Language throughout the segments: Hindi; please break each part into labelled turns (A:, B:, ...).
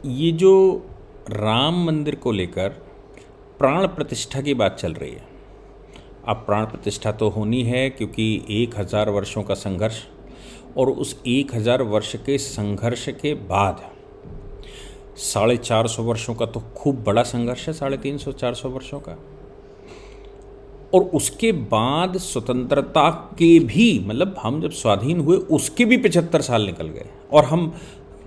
A: ये जो राम मंदिर को लेकर प्राण प्रतिष्ठा की बात चल रही है। अब प्राण प्रतिष्ठा तो होनी है क्योंकि 1000 वर्षों का संघर्ष, और उस 1000 वर्ष के संघर्ष के बाद 450 वर्षों का तो खूब बड़ा संघर्ष है, 350-400 वर्षों का। और उसके बाद स्वतंत्रता के भी, मतलब हम जब स्वाधीन हुए उसके भी 75 साल निकल गए और हम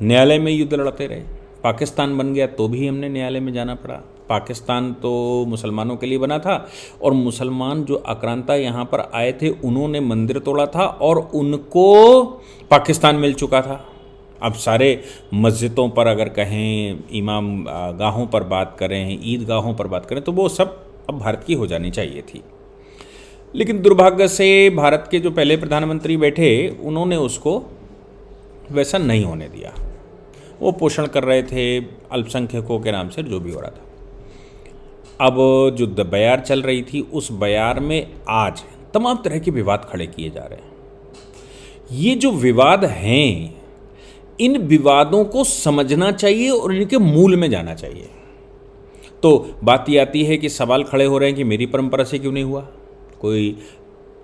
A: न्यायालय में युद्ध लड़ते रहे। पाकिस्तान बन गया तो भी हमने न्यायालय में जाना पड़ा। पाकिस्तान तो मुसलमानों के लिए बना था और मुसलमान जो आक्रांता यहाँ पर आए थे उन्होंने मंदिर तोड़ा था और उनको पाकिस्तान मिल चुका था। अब सारे मस्जिदों पर अगर कहें, इमाम गाहों पर बात करें, ईदगाहों पर बात करें, तो वो सब अब भारत की हो जानी चाहिए थी। लेकिन दुर्भाग्य से भारत के जो पहले प्रधानमंत्री बैठे उन्होंने उसको वैसा नहीं होने दिया। वो पोषण कर रहे थे अल्पसंख्यकों के नाम से, जो भी हो रहा था। अब जो बयार चल रही थी उस बयार में आज तमाम तरह के विवाद खड़े किए जा रहे हैं। ये जो विवाद हैं, इन विवादों को समझना चाहिए और इनके मूल में जाना चाहिए। तो बात ये आती है कि सवाल खड़े हो रहे हैं कि मेरी परंपरा से क्यों नहीं हुआ। कोई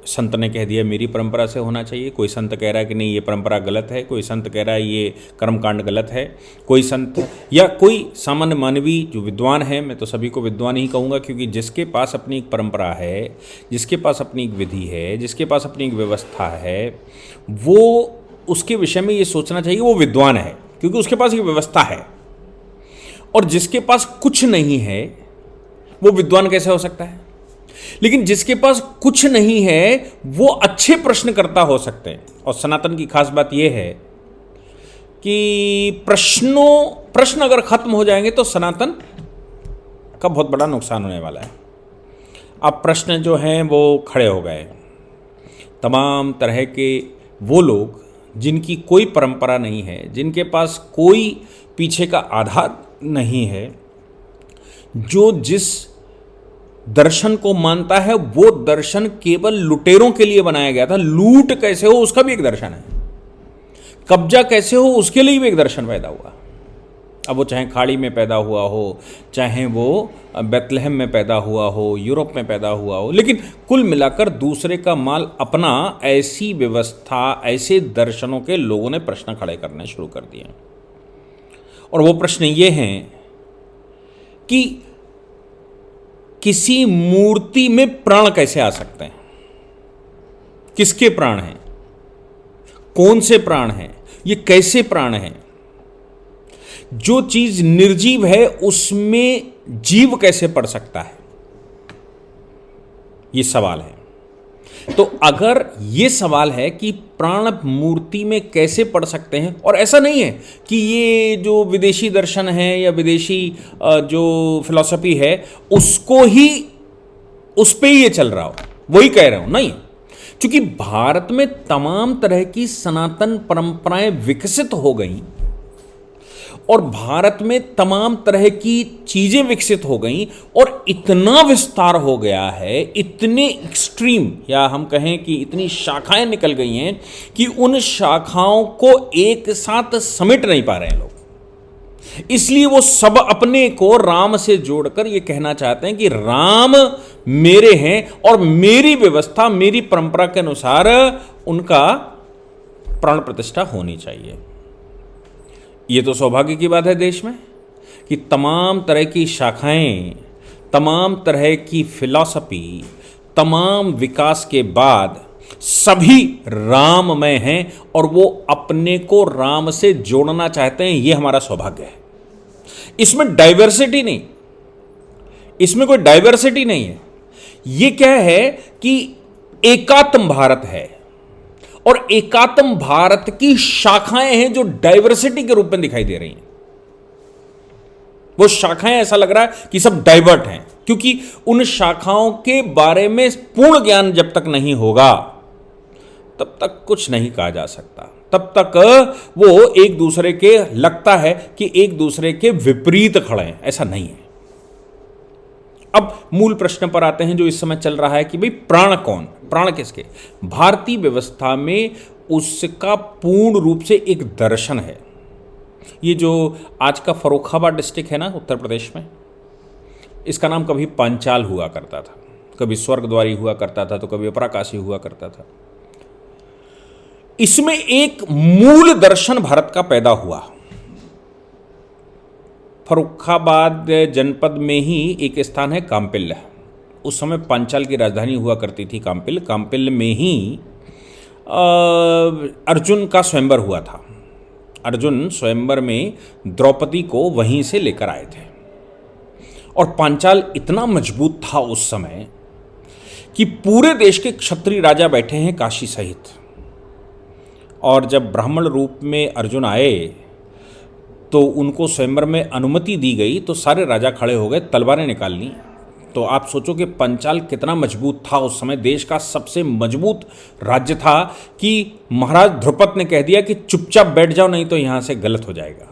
A: संत ने कह दिया मेरी परंपरा से होना चाहिए, कोई संत कह रहा है कि नहीं ये परंपरा गलत है, कोई संत कह रहा है ये कर्मकांड गलत है, कोई संत या कोई सामान्य मानवी जो विद्वान है, मैं तो सभी को विद्वान ही कहूँगा क्योंकि जिसके पास अपनी एक परंपरा है, जिसके पास अपनी एक विधि है, जिसके पास अपनी एक व्यवस्था है, वो उसके विषय में ये सोचना चाहिए वो विद्वान है क्योंकि उसके पास एक व्यवस्था है। और जिसके पास कुछ नहीं है वो विद्वान कैसे हो सकता है। लेकिन जिसके पास कुछ नहीं है वो अच्छे प्रश्नकर्ता हो सकते हैं। और सनातन की खास बात यह है कि प्रश्न अगर खत्म हो जाएंगे तो सनातन का बहुत बड़ा नुकसान होने वाला है। अब प्रश्न जो हैं वो खड़े हो गए। तमाम तरह के वो लोग जिनकी कोई परंपरा नहीं है, जिनके पास कोई पीछे का आधार नहीं है, जो जिस दर्शन को मानता है वो दर्शन केवल लुटेरों के लिए बनाया गया था। लूट कैसे हो उसका भी एक दर्शन है, कब्जा कैसे हो उसके लिए भी एक दर्शन पैदा हुआ। अब वो चाहे खाड़ी में पैदा हुआ हो, चाहे वो बेथलेहम में पैदा हुआ हो, यूरोप में पैदा हुआ हो, लेकिन कुल मिलाकर दूसरे का माल अपना, ऐसी व्यवस्था, ऐसे दर्शनों के लोगों ने प्रश्न खड़े करने शुरू कर दिए। और वो प्रश्न ये हैं कि किसी मूर्ति में प्राण कैसे आ सकते हैं, किसके प्राण हैं, कौन से प्राण हैं, ये कैसे प्राण हैं। जो चीज निर्जीव है उसमें जीव कैसे पड़ सकता है, ये सवाल है। तो अगर ये सवाल है कि प्राण मूर्ति में कैसे पड़ सकते हैं, और ऐसा नहीं है कि ये जो विदेशी दर्शन है या विदेशी जो फिलॉसफी है उसको ही, उस पे ही ये चल रहा हो, वही कह रहा हूं, नहीं। क्योंकि भारत में तमाम तरह की सनातन परंपराएं विकसित हो गई और भारत में तमाम तरह की चीज़ें विकसित हो गई और इतना विस्तार हो गया है, इतने एक्सट्रीम, या हम कहें कि इतनी शाखाएं निकल गई हैं कि उन शाखाओं को एक साथ समेट नहीं पा रहे हैं लोग। इसलिए वो सब अपने को राम से जोड़कर ये कहना चाहते हैं कि राम मेरे हैं और मेरी व्यवस्था, मेरी परंपरा के अनुसार उनका प्राण प्रतिष्ठा होनी चाहिए। ये तो सौभाग्य की बात है देश में कि तमाम तरह की शाखाएं, तमाम तरह की फिलॉसफी, तमाम विकास के बाद सभी राममय हैं और वो अपने को राम से जोड़ना चाहते हैं। ये हमारा सौभाग्य है। इसमें डाइवर्सिटी नहीं, इसमें कोई डाइवर्सिटी नहीं है। ये क्या है कि एकात्म भारत है और एकात्म भारत की शाखाएं हैं जो डाइवर्सिटी के रूप में दिखाई दे रही हैं। वो शाखाएं ऐसा लग रहा है कि सब डाइवर्ट हैं, क्योंकि उन शाखाओं के बारे में पूर्ण ज्ञान जब तक नहीं होगा तब तक कुछ नहीं कहा जा सकता। तब तक वो एक दूसरे के, लगता है कि एक दूसरे के विपरीत खड़े हैं, ऐसा नहीं है। अब मूल प्रश्न पर आते हैं जो इस समय चल रहा है कि भाई प्राण कौन, प्राण किसके। भारतीय व्यवस्था में उसका पूर्ण रूप से एक दर्शन है ये जो आज का फर्रुखाबाद डिस्ट्रिक्ट है ना उत्तर प्रदेश में, इसका नाम कभी पांचाल हुआ करता था, कभी स्वर्गद्वारी हुआ करता था, तो कभी अपराकाशी हुआ करता था। इसमें एक मूल दर्शन भारत का पैदा हुआ। फर्रुखाबाद जनपद में ही एक स्थान है काम्पिल। उस समय पांचाल की राजधानी हुआ करती थी काम्पिल। काम्पिल में ही अर्जुन का स्वयंवर हुआ था। अर्जुन स्वयंवर में द्रौपदी को वहीं से लेकर आए थे। और पांचाल इतना मजबूत था उस समय कि पूरे देश के क्षत्रिय राजा बैठे हैं काशी सहित। और जब ब्राह्मण रूप में अर्जुन आए तो उनको स्वयंवर में अनुमति दी गई, तो सारे राजा खड़े हो गए, तलवारें निकाल ली। तो आप सोचो कि पांचाल कितना मजबूत था उस समय, देश का सबसे मजबूत राज्य था कि महाराज ध्रुपद ने कह दिया कि चुपचाप बैठ जाओ, नहीं तो यहाँ से गलत हो जाएगा।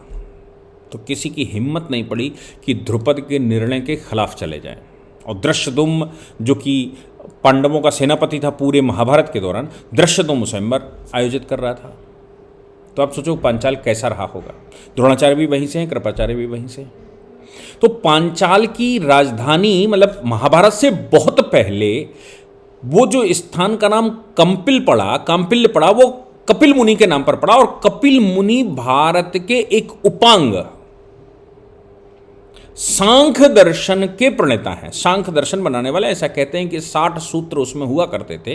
A: तो किसी की हिम्मत नहीं पड़ी कि ध्रुपद के निर्णय के खिलाफ चले जाएं। और दृष्टद्युम्न जो कि पांडवों का सेनापति था पूरे महाभारत के दौरान, दृष्टद्युम्न स्वयंवर आयोजित कर रहा था। तो आप सोचो पांचाल कैसा रहा होगा। द्रोणाचार्य भी वहीं से हैं, कृपाचार्य भी वहीं से। तो पांचाल की राजधानी मतलब महाभारत से बहुत पहले वो जो स्थान का नाम काम्पिल पड़ा, वो कपिल मुनि के नाम पर पड़ा। और कपिल मुनि भारत के एक उपांग सांख्य दर्शन के प्रणेता हैं। सांख्य दर्शन बनाने वाले ऐसा कहते हैं कि 60 सूत्र उसमें हुआ करते थे।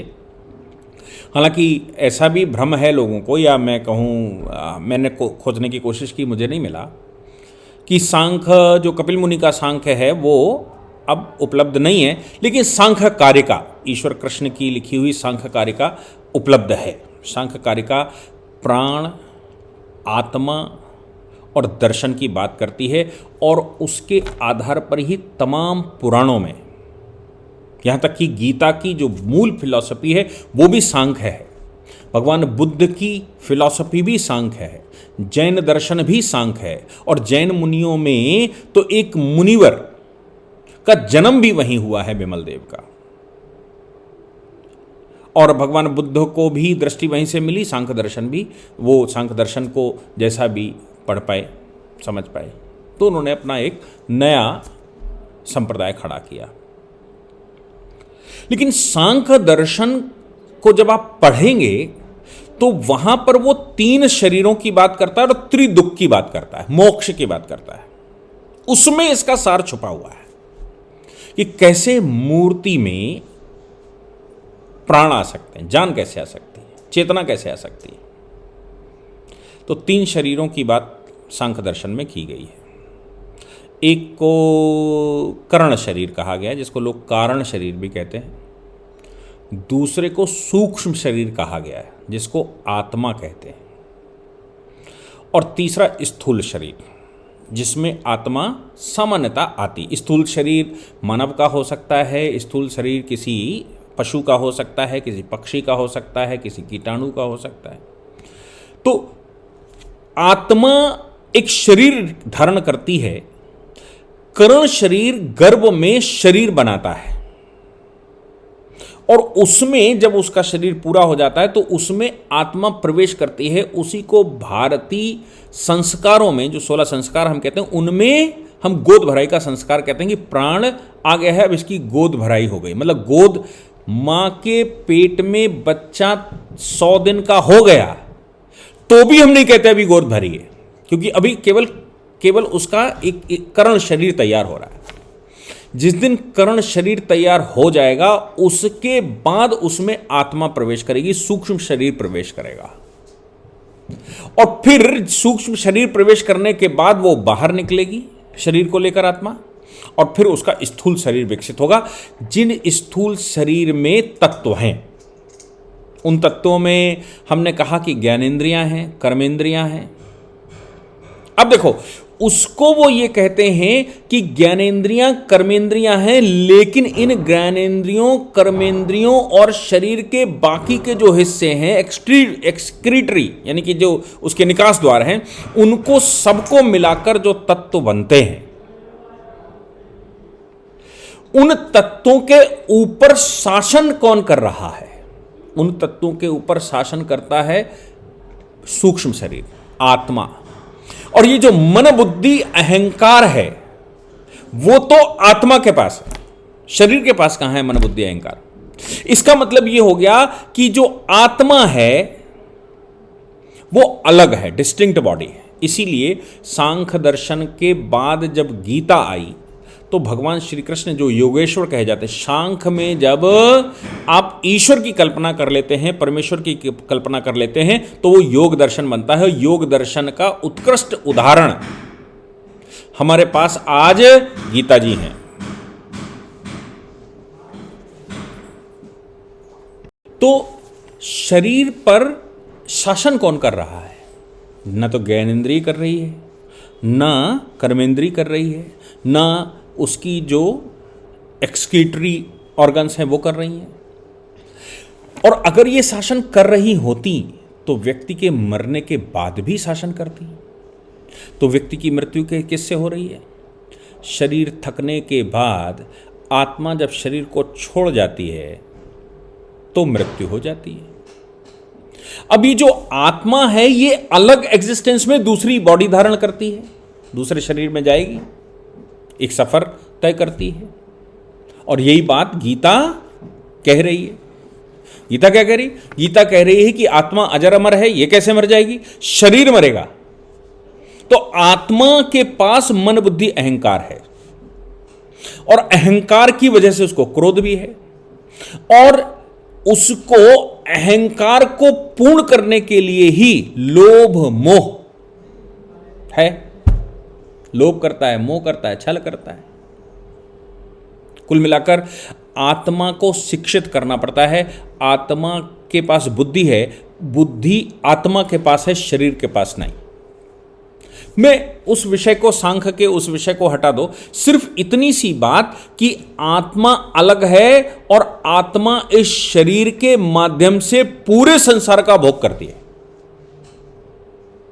A: हालांकि ऐसा भी भ्रम है लोगों को, या मैं कहूँ मैंने खोजने की कोशिश की, मुझे नहीं मिला कि सांख्य जो कपिल मुनि का सांख्य है वो अब उपलब्ध नहीं है, लेकिन सांख्य कारिका ईश्वर कृष्ण की लिखी हुई सांख्य कारिका उपलब्ध है। सांख्य कारिका प्राण, आत्मा और दर्शन की बात करती है, और उसके आधार पर ही तमाम पुराणों में, यहाँ तक कि गीता की जो मूल फिलॉसफी है वो भी सांख्य है। भगवान बुद्ध की फिलॉसफी भी सांख्य है, जैन दर्शन भी सांख्य है। और जैन मुनियों में तो एक मुनिवर का जन्म भी वहीं हुआ है, विमल देव का। और भगवान बुद्ध को भी दृष्टि वहीं से मिली, सांख्य दर्शन भी। वो सांख्य दर्शन को जैसा भी पढ़ पाए, समझ पाए, तो उन्होंने अपना एक नया संप्रदाय खड़ा किया। लेकिन सांख्य दर्शन को जब आप पढ़ेंगे तो वहां पर वो 3 शरीरों की बात करता है और त्रिदुख की बात करता है, मोक्ष की बात करता है। उसमें इसका सार छुपा हुआ है कि कैसे मूर्ति में प्राण आ सकते हैं, जान कैसे आ सकती है, चेतना कैसे आ सकती है। तो 3 शरीरों की बात सांख्य दर्शन में की गई है। एक को करण शरीर कहा गया है, जिसको लोग कारण शरीर भी कहते हैं। दूसरे को सूक्ष्म शरीर कहा गया है, जिसको आत्मा कहते हैं। और तीसरा स्थूल शरीर, जिसमें आत्मा सामान्यता आती। स्थूल शरीर मानव का हो सकता है, स्थूल शरीर किसी पशु का हो सकता है, किसी पक्षी का हो सकता है, किसी कीटाणु का हो सकता है। तो आत्मा एक शरीर धारण करती है। करण शरीर गर्भ में शरीर बनाता है, और उसमें जब उसका शरीर पूरा हो जाता है तो उसमें आत्मा प्रवेश करती है। उसी को भारतीय संस्कारों में, जो 16 संस्कार हम कहते हैं, उनमें हम गोद भराई का संस्कार कहते हैं कि प्राण आ गया है, अब इसकी गोद भराई हो गई। मतलब गोद, मां के पेट में बच्चा 100 दिन का हो गया तो भी हम नहीं कहते अभी गोद भरी है, क्योंकि अभी केवल उसका एक करण शरीर तैयार हो रहा है। जिस दिन करण शरीर तैयार हो जाएगा उसके बाद उसमें आत्मा प्रवेश करेगी, सूक्ष्म शरीर प्रवेश करेगा। और फिर सूक्ष्म शरीर प्रवेश करने के बाद वो बाहर निकलेगी शरीर को लेकर आत्मा, और फिर उसका स्थूल शरीर विकसित होगा। जिन स्थूल शरीर में तत्व हैं, उन तत्वों में हमने कहा कि ज्ञानेंद्रियां हैं, कर्मेंद्रियां हैं। अब देखो, उसको वो ये कहते हैं कि ज्ञानेंद्रियां कर्मेंद्रियां हैं, लेकिन इन ज्ञानेंद्रियों, कर्मेंद्रियों और शरीर के बाकी के जो हिस्से हैं, एक्सक्रीटरी यानी कि जो उसके निकास द्वार हैं, उनको सबको मिलाकर जो तत्व बनते हैं, उन तत्वों के ऊपर शासन कौन कर रहा है? उन तत्वों के ऊपर शासन करता है सूक्ष्म शरीर, आत्मा। और ये जो मन बुद्धि अहंकार है वो तो आत्मा के पास है, शरीर के पास कहां है मन बुद्धि अहंकार। इसका मतलब ये हो गया कि जो आत्मा है वो अलग है, डिस्टिंक्ट बॉडी है। इसीलिए सांख्य दर्शन के बाद जब गीता आई तो भगवान श्री कृष्ण जो योगेश्वर कहे जाते हैं, सांख्य में जब आप ईश्वर की कल्पना कर लेते हैं, परमेश्वर की कल्पना कर लेते हैं, तो वो योग दर्शन बनता है। योग दर्शन का उत्कृष्ट उदाहरण हमारे पास आज गीता जी हैं। तो शरीर पर शासन कौन कर रहा है? न तो ज्ञानेंद्रिय कर रही है, न कर्मेंद्रिय कर रही है, न उसकी जो एक्सक्रीटरी ऑर्गन्स हैं वो कर रही हैं। और अगर ये शासन कर रही होती तो व्यक्ति के मरने के बाद भी शासन करती। तो व्यक्ति की मृत्यु के किससे हो रही है? शरीर थकने के बाद आत्मा जब शरीर को छोड़ जाती है तो मृत्यु हो जाती है। अब ये जो आत्मा है ये अलग एग्जिस्टेंस में दूसरी बॉडी धारण करती है, दूसरे शरीर में जाएगी, एक सफर तय करती है। और यही बात गीता कह रही है। गीता क्या कह रही? गीता कह रही है कि आत्मा अजर अमर है। ये कैसे मर जाएगी? शरीर मरेगा। तो आत्मा के पास मन बुद्धि अहंकार है और अहंकार की वजह से उसको क्रोध भी है और उसको अहंकार को पूर्ण करने के लिए ही लोभ मोह है। लोभ करता है, मोह करता है, छल करता है। कुल मिलाकर आत्मा को शिक्षित करना पड़ता है। आत्मा के पास बुद्धि है, बुद्धि आत्मा के पास है, शरीर के पास नहीं। मैं उस विषय को, सांख्य के उस विषय को हटा दो, सिर्फ इतनी सी बात कि आत्मा अलग है और आत्मा इस शरीर के माध्यम से पूरे संसार का भोग करती है।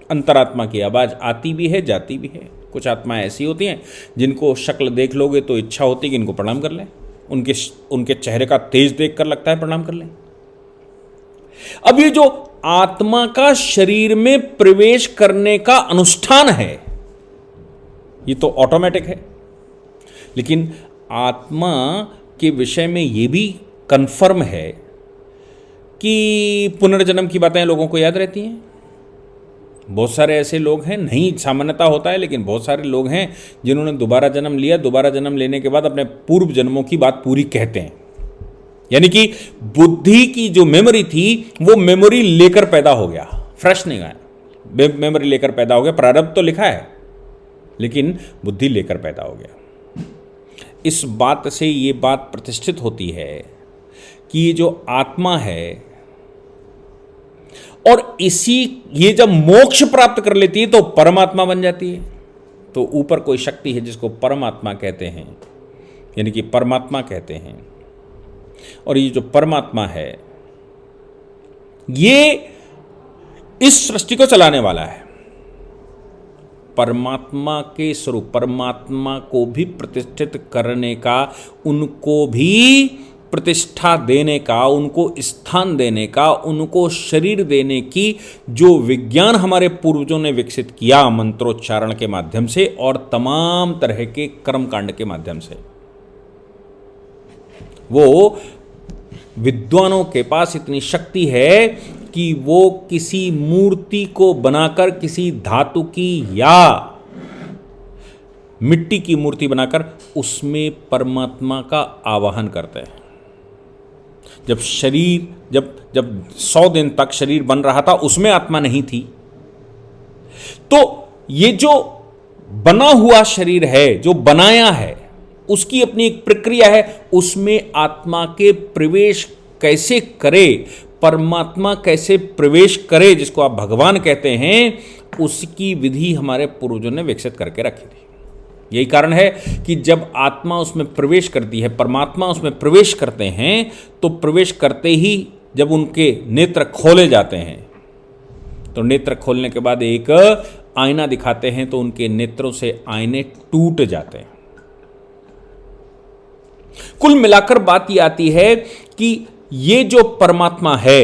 A: अंतरात्मा की आवाज आती भी है, जाती भी है। कुछ आत्माएं ऐसी होती हैं जिनको शक्ल देख लोगे तो इच्छा होती है कि इनको प्रणाम कर लें, उनके चेहरे का तेज देखकर लगता है प्रणाम कर लें। अब ये जो आत्मा का शरीर में प्रवेश करने का अनुष्ठान है ये तो ऑटोमेटिक है, लेकिन आत्मा के विषय में ये भी कन्फर्म है कि पुनर्जन्म की बातें लोगों को याद रहती हैं। बहुत सारे ऐसे लोग हैं, नहीं सामान्यता होता है, लेकिन बहुत सारे लोग हैं जिन्होंने दोबारा जन्म लिया, दोबारा जन्म लेने के बाद अपने पूर्व जन्मों की बात पूरी कहते हैं। यानी कि बुद्धि की जो मेमोरी थी वो मेमोरी लेकर पैदा हो गया, फ्रेश नहीं आया, मेमोरी लेकर पैदा हो गया। प्रारब्ध तो लिखा है लेकिन बुद्धि लेकर पैदा हो गया। इस बात से ये बात प्रतिष्ठित होती है कि ये जो आत्मा है और ये जब मोक्ष प्राप्त कर लेती है तो परमात्मा बन जाती है। तो ऊपर कोई शक्ति है जिसको परमात्मा कहते हैं, यानी कि परमात्मा कहते हैं। और ये जो परमात्मा है ये इस सृष्टि को चलाने वाला है। परमात्मा के स्वरूप, परमात्मा को भी प्रतिष्ठित करने का, उनको भी प्रतिष्ठा देने का, उनको स्थान देने का, उनको शरीर देने की जो विज्ञान हमारे पूर्वजों ने विकसित किया मंत्रोच्चारण के माध्यम से और तमाम तरह के कर्मकांड के माध्यम से, वो विद्वानों के पास इतनी शक्ति है कि वो किसी मूर्ति को बनाकर, किसी धातु की या मिट्टी की मूर्ति बनाकर उसमें परमात्मा का आवाहन करते हैं। जब 100 दिन तक शरीर बन रहा था उसमें आत्मा नहीं थी, तो ये जो बना हुआ शरीर है, जो बनाया है, उसकी अपनी एक प्रक्रिया है। उसमें आत्मा के प्रवेश कैसे करे, परमात्मा कैसे प्रवेश करे, जिसको आप भगवान कहते हैं, उसकी विधि हमारे पूर्वजों ने विकसित करके रखी थी। यही कारण है कि जब आत्मा उसमें प्रवेश करती है, परमात्मा उसमें प्रवेश करते हैं, तो प्रवेश करते ही जब उनके नेत्र खोले जाते हैं, तो नेत्र खोलने के बाद एक आईना दिखाते हैं, तो उनके नेत्रों से आईने टूट जाते हैं। कुल मिलाकर बात यह आती है कि ये जो परमात्मा है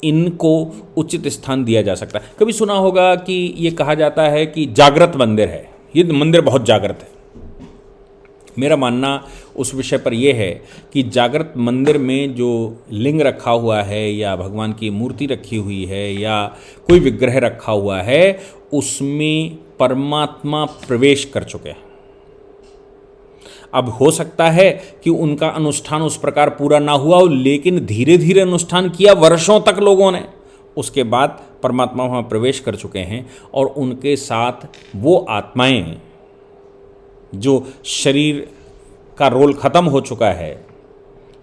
A: इनको उचित स्थान दिया जा सकता है। कभी सुना होगा कि ये कहा जाता है कि जागृत मंदिर है, ये मंदिर बहुत जागृत है। मेरा मानना उस विषय पर यह है कि जागृत मंदिर में जो लिंग रखा हुआ है या भगवान की मूर्ति रखी हुई है या कोई विग्रह रखा हुआ है, उसमें परमात्मा प्रवेश कर चुके हैं। अब हो सकता है कि उनका अनुष्ठान उस प्रकार पूरा ना हुआ हो, लेकिन धीरे धीरे अनुष्ठान किया वर्षों तक लोगों ने, उसके बाद परमात्मा वहाँ प्रवेश कर चुके हैं और उनके साथ वो आत्माएं जो शरीर का रोल खत्म हो चुका है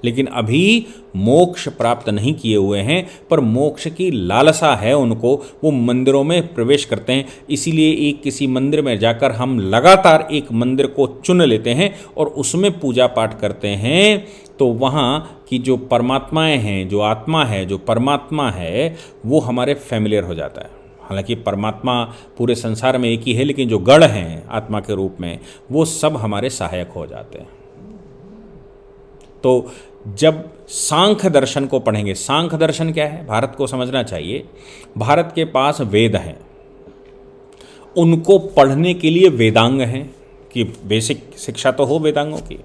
A: लेकिन अभी मोक्ष प्राप्त नहीं किए हुए हैं, पर मोक्ष की लालसा है उनको, वो मंदिरों में प्रवेश करते हैं। इसीलिए एक किसी मंदिर में जाकर हम लगातार एक मंदिर को चुन लेते हैं और उसमें पूजा पाठ करते हैं, तो वहाँ की जो परमात्माएं हैं, जो आत्मा है, जो परमात्मा है, वो हमारे फैमिलियर हो जाता है। हालांकि परमात्मा पूरे संसार में एक ही है, लेकिन जो गण हैं आत्मा के रूप में, वो सब हमारे सहायक हो जाते हैं। तो जब सांख्य दर्शन को पढ़ेंगे, सांख्य दर्शन क्या है, भारत को समझना चाहिए। भारत के पास वेद हैं, उनको पढ़ने के लिए वेदांग हैं कि बेसिक शिक्षा तो हो वेदांगों की,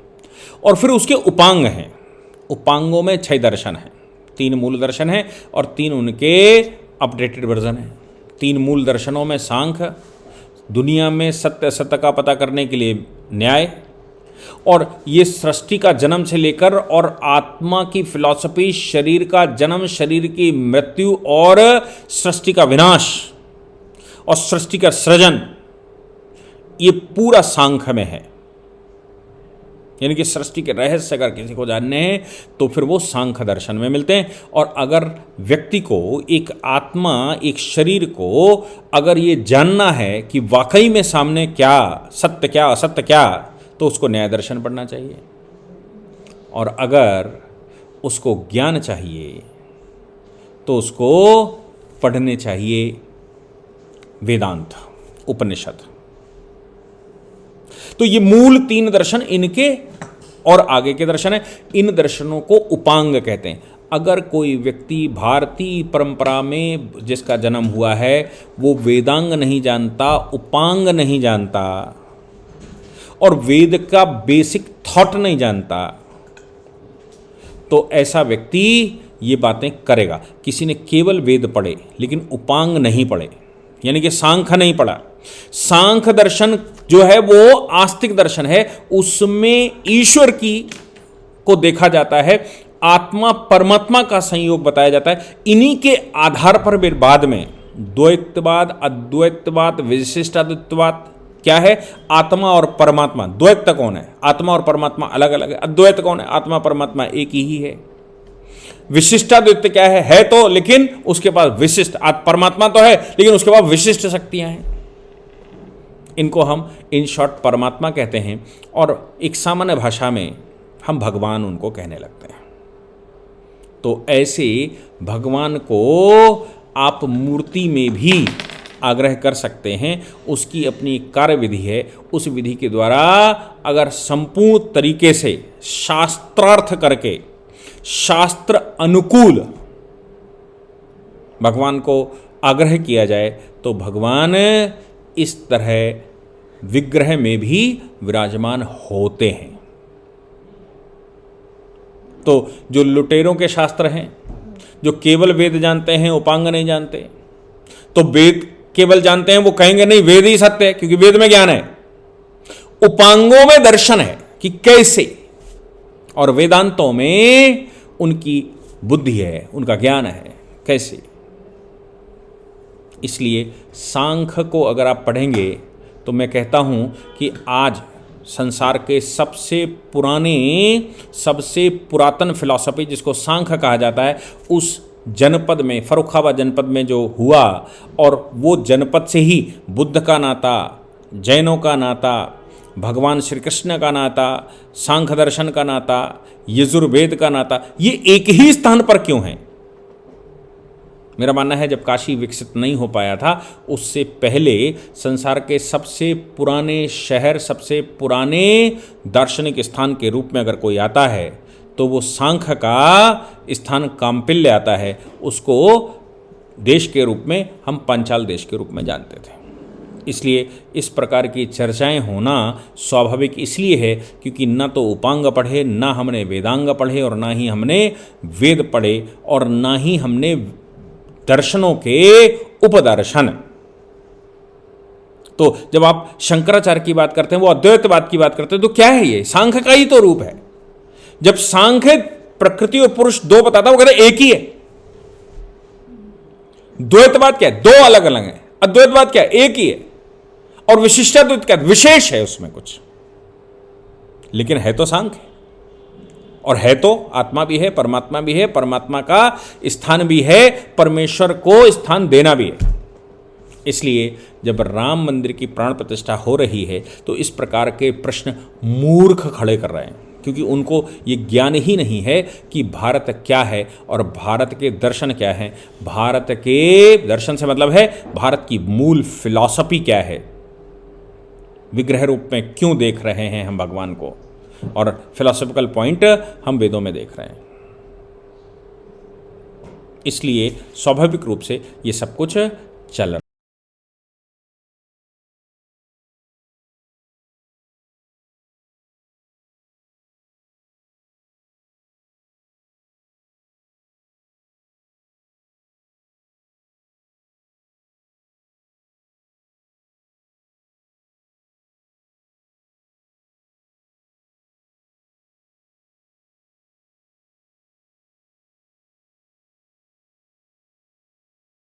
A: और फिर उसके उपांग हैं। उपांगों में 6 दर्शन हैं, 3 मूल दर्शन हैं और 3 उनके अपडेटेड वर्जन हैं। 3 मूल दर्शनों में सांख्य, दुनिया में सत्य असत्य का पता करने के लिए न्याय, और ये सृष्टि का जन्म से लेकर और आत्मा की फिलॉसफी, शरीर का जन्म, शरीर की मृत्यु और सृष्टि का विनाश और सृष्टि का सृजन, ये पूरा सांख्य में है। यानी कि सृष्टि के रहस्य अगर किसी को जानने हैं तो फिर वो सांख्य दर्शन में मिलते हैं। और अगर व्यक्ति को, एक आत्मा, एक शरीर को अगर ये जानना है कि वाकई में सामने क्या सत्य, क्या असत्य क्या, तो उसको न्याय दर्शन पढ़ना चाहिए। और अगर उसको ज्ञान चाहिए तो उसको पढ़ने चाहिए वेदांत, उपनिषद। तो ये मूल 3 दर्शन इनके और आगे के दर्शन है। इन दर्शनों को उपांग कहते हैं। अगर कोई व्यक्ति भारतीय परंपरा में जिसका जन्म हुआ है वो वेदांग नहीं जानता, उपांग नहीं जानता और वेद का बेसिक थॉट नहीं जानता, तो ऐसा व्यक्ति ये बातें करेगा। किसी ने केवल वेद पढ़े लेकिन उपांग नहीं पढ़े, यानी कि सांख्य नहीं पढ़ा। सांख्य दर्शन जो है वो आस्तिक दर्शन है, उसमें ईश्वर की को देखा जाता है, आत्मा परमात्मा का संयोग बताया जाता है। इन्हीं के आधार पर फिर बाद में द्वैतवाद, अद्वैतवाद, विशिष्टाद्वैतवाद क्या है, आत्मा और परमात्मा। द्वैत कौन है, आत्मा और परमात्मा अलग अलग है। अद्वैत कौन है, आत्मा परमात्मा एक ही है। विशिष्टाद्वैत क्या है तो, लेकिन उसके पास विशिष्ट परमात्मा तो है लेकिन उसके पास विशिष्ट शक्तियां हैं। इनको हम इन शॉर्ट परमात्मा कहते हैं और एक सामान्य भाषा में हम भगवान उनको कहने लगते हैं। तो ऐसे भगवान को आप मूर्ति में भी आग्रह कर सकते हैं। उसकी अपनी कार्य विधि है, उस विधि के द्वारा अगर संपूर्ण तरीके से शास्त्रार्थ करके, शास्त्र अनुकूल भगवान को आग्रह किया जाए तो भगवान इस तरह विग्रह में भी विराजमान होते हैं। तो जो लुटेरों के शास्त्र हैं, जो केवल वेद जानते हैं, उपांग नहीं जानते, तो वेद केवल जानते हैं वो कहेंगे नहीं वेद ही सत्य है क्योंकि वेद में ज्ञान है। उपांगों में दर्शन है कि कैसे, और वेदांतों में उनकी बुद्धि है, उनका ज्ञान है कैसे। इसलिए सांख्य को अगर आप पढ़ेंगे तो मैं कहता हूं कि आज संसार के सबसे पुराने, सबसे पुरातन फिलॉसफी जिसको सांख्य कहा जाता है, उस जनपद में, फर्रुखाबाद जनपद में जो हुआ, और वो जनपद से ही बुद्ध का नाता, जैनों का नाता, भगवान श्री कृष्ण का नाता, सांख्य दर्शन का नाता, यजुर्वेद का नाता, ये एक ही स्थान पर क्यों है? मेरा मानना है जब काशी विकसित नहीं हो पाया था, उससे पहले संसार के सबसे पुराने शहर, सबसे पुराने दार्शनिक स्थान के रूप में अगर कोई आता है तो वो सांख्य का स्थान काम्पिल्य आता है, उसको देश के रूप में हम पांचाल देश के रूप में जानते थे। इसलिए इस प्रकार की चर्चाएं होना स्वाभाविक इसलिए है क्योंकि ना तो उपांग पढ़े, ना हमने वेदांग पढ़े, और ना ही हमने वेद पढ़े, और ना ही हमने दर्शनों के उपदर्शन। तो जब आप शंकराचार्य की बात करते हैं, वो अद्वैतवाद की बात करते हैं, तो क्या है ये? सांख्य का ही तो रूप है। जब सांख्य प्रकृति और पुरुष दो बताता है, वो कहते एक ही है। द्वैतवाद क्या है? दो अलग अलग है। अद्वैतवाद क्या है? एक ही है। और विशिष्टाद्वैत क्या? विशेष है उसमें कुछ, लेकिन है तो सांख्य। और है तो आत्मा भी है, परमात्मा भी है, परमात्मा का स्थान भी है, परमेश्वर को स्थान देना भी है। इसलिए जब राम मंदिर की प्राण प्रतिष्ठा हो रही है तो इस प्रकार के प्रश्न मूर्ख खड़े कर रहे हैं, क्योंकि उनको ये ज्ञान ही नहीं है कि भारत क्या है और भारत के दर्शन क्या हैं। भारत के दर्शन से मतलब है भारत की मूल फिलॉसफी क्या है, विग्रह रूप में क्यों देख रहे हैं हम भगवान को, और फिलॉसफिकल पॉइंट हम वेदों में देख रहे हैं। इसलिए स्वाभाविक रूप से ये सब कुछ चल रहा है।